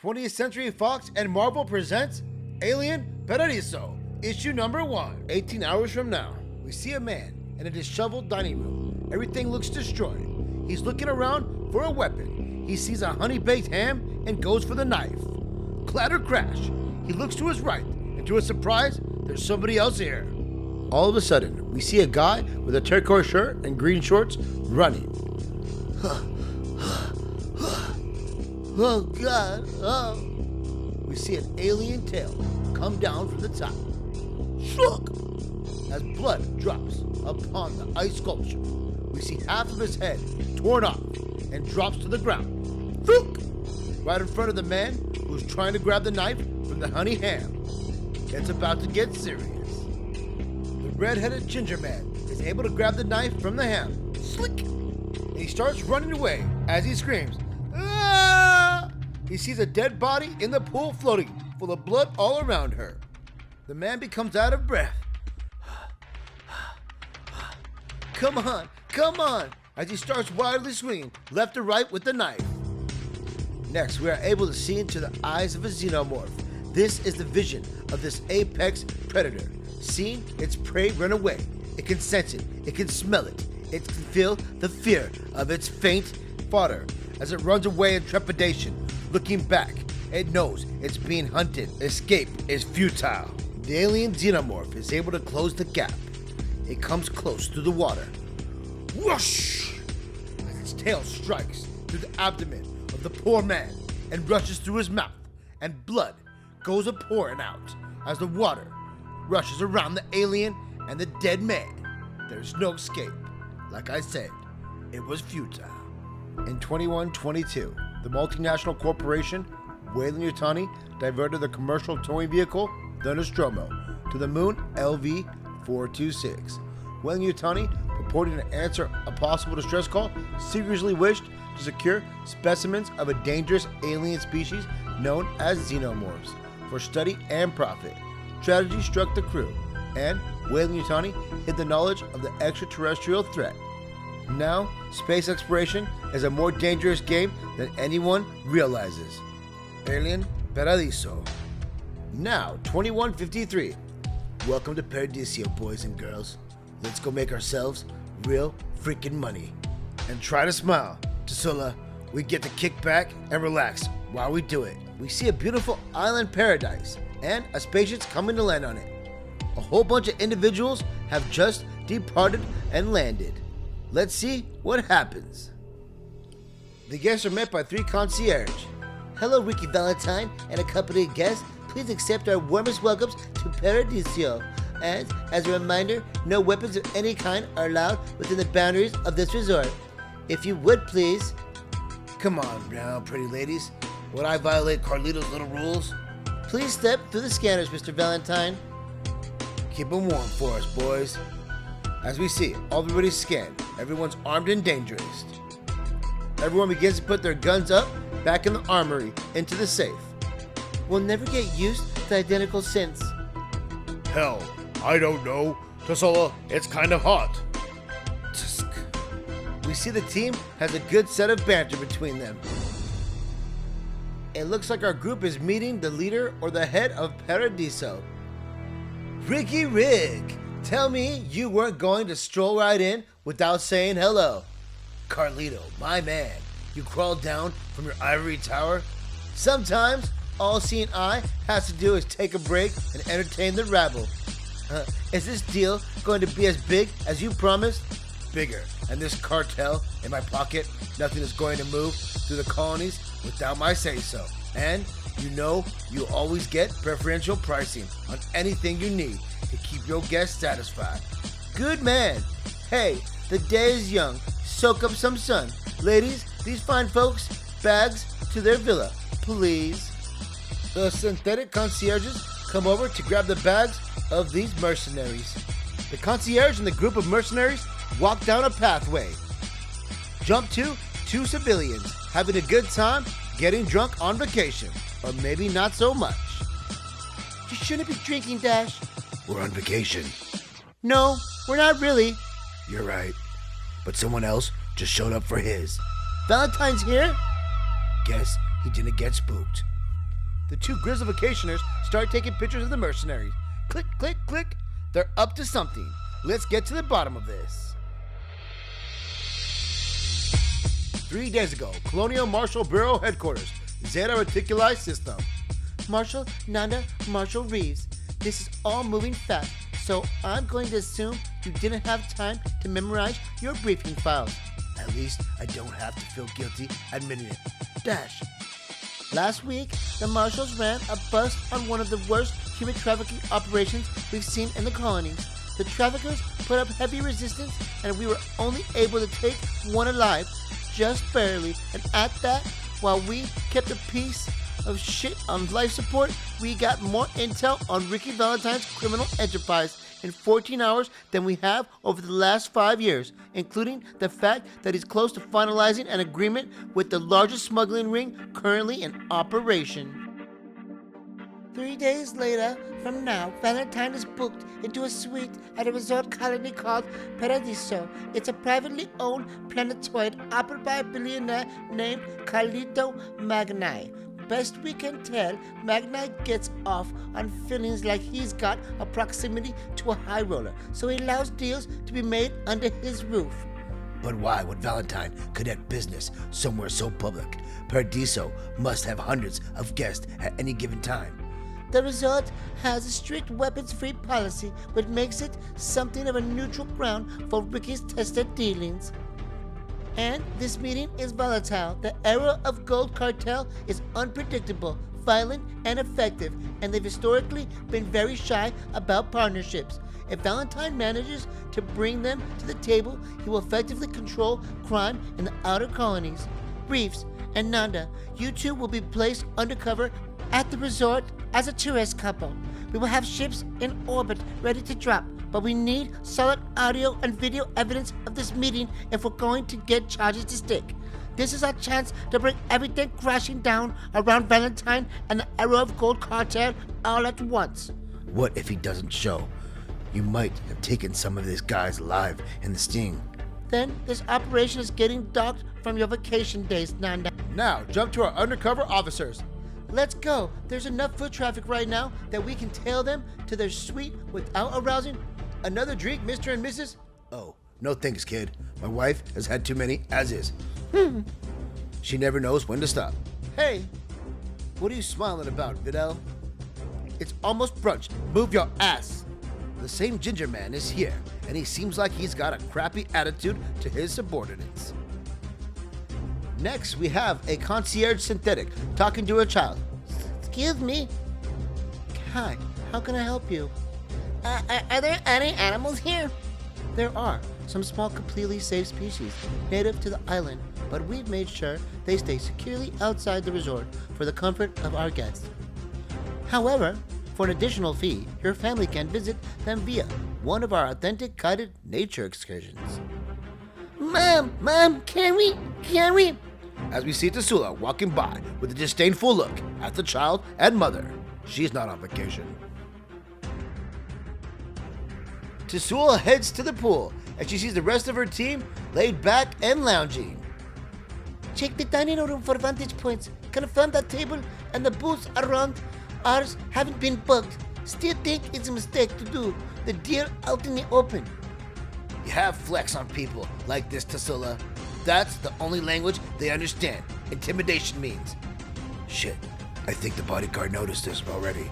20th Century Fox and Marvel presents Alien Paradiso, issue number 1. 18 hours from now, we see a man in a disheveled dining room. Everything looks destroyed. He's looking around for a weapon. He sees a honey-baked ham and goes for the knife. Clatter crash. He looks to his right, and to his surprise, there's somebody else here. All of a sudden, we see a guy with a turquoise shirt and green shorts running. Oh God, oh. We see an alien tail come down from the top. Shook! As blood drops upon the ice sculpture, we see half of his head torn off and drops to the ground. Shook! Right in front of the man who's trying to grab the knife from the honey ham. It's about to get serious. The red-headed ginger man is able to grab the knife from the ham. Slick! And he starts running away as he screams, "Ah!" He sees a dead body in the pool floating, full of blood all around her. The man becomes out of breath. Come on, as he starts wildly swinging left to right with the knife. Next, we are able to see into the eyes of a xenomorph. This is the vision of this apex predator. Seeing its prey run away, it can sense it, it can smell it, it can feel the fear of its faint fodder as it runs away in trepidation. Looking back, it knows it's being hunted. Escape is futile. The alien xenomorph is able to close the gap. It comes close to the water. Whoosh! As its tail strikes through the abdomen of the poor man and rushes through his mouth, and blood goes a-pouring out as the water rushes around the alien and the dead man. There's no escape. Like I said, it was futile. In 2122, the multinational corporation Weyland-Yutani diverted the commercial towing vehicle, the Nostromo, to the moon LV-426. Weyland-Yutani, purporting to answer a possible distress call, seriously wished to secure specimens of a dangerous alien species known as xenomorphs for study and profit. Tragedy struck the crew, and Weyland-Yutani hid the knowledge of the extraterrestrial threat. Now, space exploration is a more dangerous game than anyone realizes. Alien Paradiso. Now, 2153. Welcome to Paradiso, boys and girls. Let's go make ourselves real freaking money. And try to smile. Tesula, we get to kick back and relax while we do it. We see a beautiful island paradise and a spaceship's coming to land on it. A whole bunch of individuals have just departed and landed. Let's see what happens. The guests are met by 3 concierge. Hello, Ricky Valentine and accompanying guests. Please accept our warmest welcomes to Paradiso. And, as a reminder, no weapons of any kind are allowed within the boundaries of this resort. If you would, please. Come on, now, pretty ladies. Would I violate Carlito's little rules? Please step through the scanners, Mr. Valentine. Keep them warm for us, boys. As we see, everybody's scanned. Everyone's armed and dangerous. Everyone begins to put their guns up, back in the armory, into the safe. We'll never get used to identical synths. Hell, I don't know. Tesula, it's kind of hot. Tsk. We see the team has a good set of banter between them. It looks like our group is meeting the leader or the head of Paradiso. Ricky Rig! Tell me you weren't going to stroll right in without saying hello. Carlito, my man, you crawled down from your ivory tower? Sometimes, all seeing eye has to do is take a break and entertain the rabble. Is this deal going to be as big as you promised? Bigger, and this cartel in my pocket, nothing is going to move through the colonies without my say-so. And you know you always get preferential pricing on anything you need to keep your guests satisfied. Good man. Hey, the day is young. Soak up some sun. Ladies, these fine folks, bags to their villa, please. The synthetic concierges come over to grab the bags of these mercenaries. The concierge and the group of mercenaries walk down a pathway. Jump to 2 civilians having a good time getting drunk on vacation. Or maybe not so much. You shouldn't be drinking, Dash. We're on vacation. No, we're not really. You're right. But someone else just showed up for his. Valentine's here? Guess he didn't get spooked. The two grizzled vacationers start taking pictures of the mercenaries. Click, click, click. They're up to something. Let's get to the bottom of this. 3 days ago, Colonial Marshal Bureau Headquarters, Zeta Reticuli System. Marshal Nanda, Marshal Reeves. This is all moving fast, so I'm going to assume you didn't have time to memorize your briefing files. At least I don't have to feel guilty admitting it. Dash. Last week, the marshals ran a bust on one of the worst human trafficking operations we've seen in the colonies. The traffickers put up heavy resistance, and we were only able to take one alive, just barely. And at that, while we kept a piece of shit on life support, we got more intel on Ricky Valentine's criminal enterprise in 14 hours than we have over the last 5 years, including the fact that he's close to finalizing an agreement with the largest smuggling ring currently in operation. 3 days later from now, Valentine is booked into a suite at a resort colony called Paradiso. It's a privately owned planetoid operated by a billionaire named Carlito Magnai. Best we can tell, Magnai gets off on feelings like he's got a proximity to a high roller, so he allows deals to be made under his roof. But why would Valentine conduct business somewhere so public? Paradiso must have hundreds of guests at any given time. The resort has a strict weapons-free policy, which makes it something of a neutral ground for Ricky's tested dealings. And this meeting is volatile. The era of gold cartel is unpredictable, violent, and effective, and they've historically been very shy about partnerships. If Valentine manages to bring them to the table, he will effectively control crime in the outer colonies. Reeves and Nanda, you two will be placed undercover at the resort as a tourist couple. We will have ships in orbit ready to drop, but we need solid audio and video evidence of this meeting if we're going to get charges to stick. This is our chance to bring everything crashing down around Valentine and the era of gold cartel all at once. What if he doesn't show? You might have taken some of these guys alive in the sting. Then this operation is getting docked from your vacation days, Nanda. Now, jump to our undercover officers. Let's go. There's enough foot traffic right now that we can tail them to their suite without arousing. Another drink, Mr. and Mrs.? Oh, no thanks, kid. My wife has had too many as is. She never knows when to stop. Hey, what are you smiling about, Vidal? It's almost brunch. Move your ass. The same ginger man is here, and he seems like he's got a crappy attitude to his subordinates. Next, we have a concierge synthetic talking to a child. Excuse me. Hi, how can I help you? Are there any animals here? There are some small, completely safe species native to the island, but we've made sure they stay securely outside the resort for the comfort of our guests. However, for an additional fee, your family can visit them via one of our authentic guided nature excursions. Mom, can we? As we see Tasula walking by with a disdainful look at the child and mother. She's not on vacation. Tasula heads to the pool and she sees the rest of her team laid back and lounging. Check the dining room for vantage points. Confirm that table and the booths around ours haven't been bugged. Still think it's a mistake to do the deal out in the open. You have flex on people like this, Tasula. That's the only language they understand. Intimidation means. Shit, I think the bodyguard noticed this already.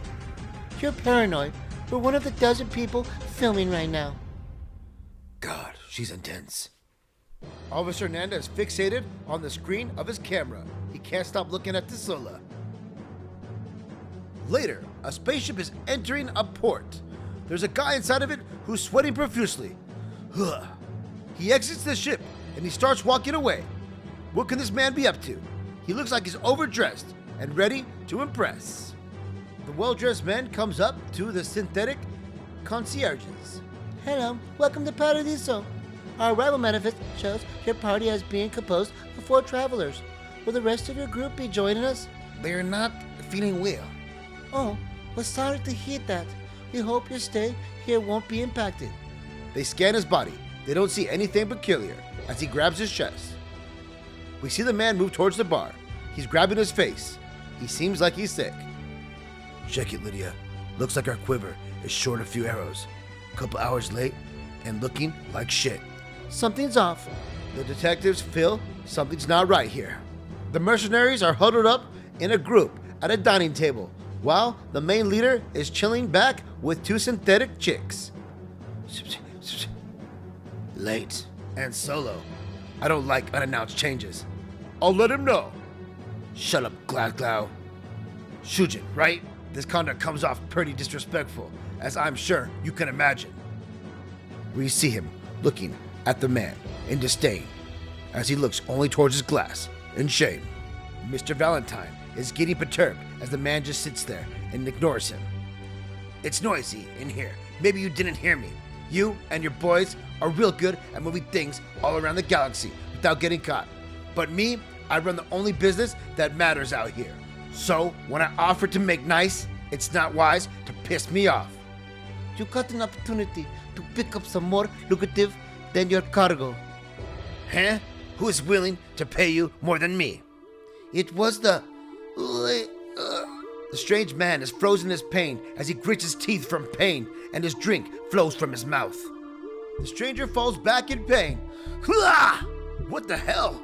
You're paranoid. We're one of the dozen people filming right now. God, she's intense. Officer Nanda is fixated on the screen of his camera. He can't stop looking at Tasula. Later, a spaceship is entering a port. There's a guy inside of it who's sweating profusely. He exits the ship and he starts walking away. What can this man be up to? He looks like he's overdressed and ready to impress. The well-dressed man comes up to the synthetic concierges. Hello, welcome to Paradiso. Our arrival manifest shows your party as being composed of 4 travelers. Will the rest of your group be joining us? They're not feeling well. Oh, we're sorry to hear that. We hope your stay here won't be impacted. They scan his body. They don't see anything peculiar as he grabs his chest. We see the man move towards the bar. He's grabbing his face. He seems like he's sick. Check it, Lydia. Looks like our quiver is short a few arrows. Couple hours late and looking like shit. Something's off. The detectives feel something's not right here. The mercenaries are huddled up in a group at a dining table, while the main leader is chilling back with two synthetic chicks. Late and solo. I don't like unannounced changes. I'll let him know. Shut up, Glasgow. Shujin, right? This conduct comes off pretty disrespectful, as I'm sure you can imagine. We see him looking at the man in disdain, as he looks only towards his glass in shame. Mr. Valentine is getting perturbed as the man just sits there and ignores him. It's noisy in here. Maybe you didn't hear me. You and your boys are real good at moving things all around the galaxy without getting caught. But me, I run the only business that matters out here. So, when I offer to make nice, it's not wise to piss me off. You got an opportunity to pick up some more lucrative than your cargo. Huh? Who is willing to pay you more than me? It was the strange man is frozen in his pain as he grits his teeth from pain and his drink flows from his mouth. The stranger falls back in pain. What the hell?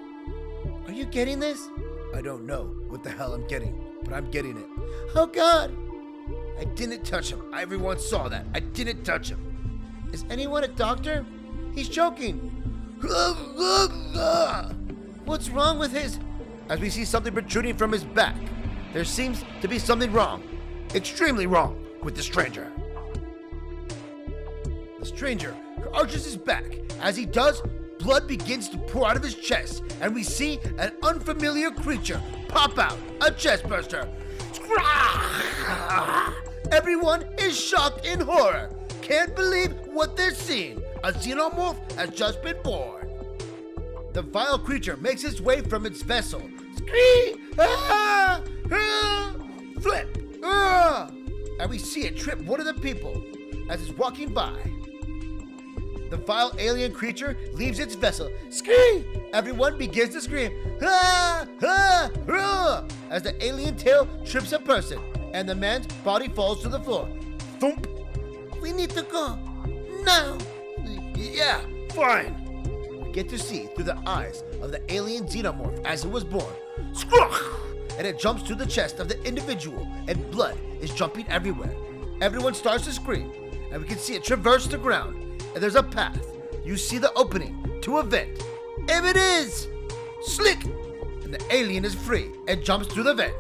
Are you getting this? I don't know what the hell I'm getting, but I'm getting it. Oh God! I didn't touch him. Everyone saw that. I didn't touch him. Is anyone a doctor? He's choking. What's wrong with his... As we see something protruding from his back, there seems to be something wrong, extremely wrong, with the stranger. The stranger arches his back. As he does, blood begins to pour out of his chest, and we see an unfamiliar creature pop out, a chest burster. Everyone is shocked in horror. Can't believe what they're seeing. A xenomorph has just been born. The vile creature makes its way from its vessel. Scream! Flip! And we see it trip one of the people as it's walking by. The vile alien creature leaves its vessel. Scream! Everyone begins to scream. As the alien tail trips a person and the man's body falls to the floor. Thump! We need to go. Now! Yeah, fine. We get to see through the eyes of the alien xenomorph as it was born. And it jumps to the chest of the individual, and blood is jumping everywhere. Everyone starts to scream, and we can see it traverse the ground, and there's a path. You see the opening to a vent. If it is! Slick! And the alien is free and jumps through the vent.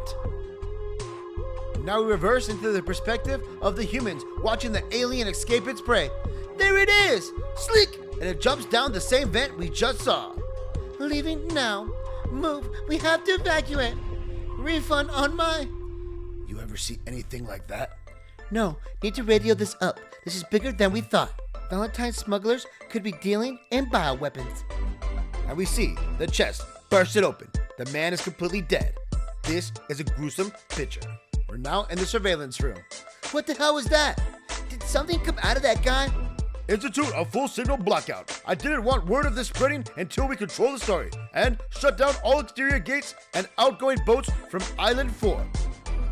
Now we reverse into the perspective of the humans watching the alien escape its prey. There it is! Slick! And it jumps down the same vent we just saw. Leaving now. Move. We have to evacuate. Refund on my... You ever see anything like that? No. Need to radio this up. This is bigger than we thought. Valentine smugglers could be dealing in bioweapons. And we see the chest bursted open. The man is completely dead. This is a gruesome picture. We're now in the surveillance room. What the hell was that? Did something come out of that guy? Institute a full signal blackout. I didn't want word of this spreading until we control the story. And shut down all exterior gates and outgoing boats from Island 4.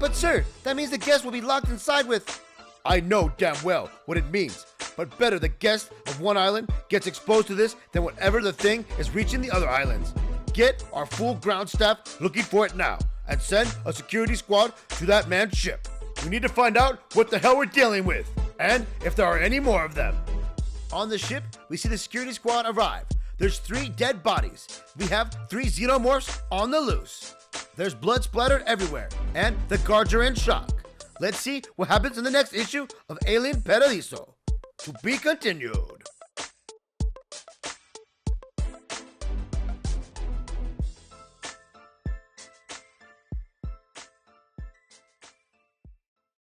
But sir, that means the guests will be locked inside with... I know damn well what it means. But better the guest of one island gets exposed to this than whatever the thing is reaching the other islands. Get our full ground staff looking for it now. And send a security squad to that man's ship. We need to find out what the hell we're dealing with. And if there are any more of them. On the ship, we see the security squad arrive. There's 3 dead bodies. We have 3 xenomorphs on the loose. There's blood splattered everywhere, and the guards are in shock. Let's see what happens in the next issue of Alien Paradiso. To be continued.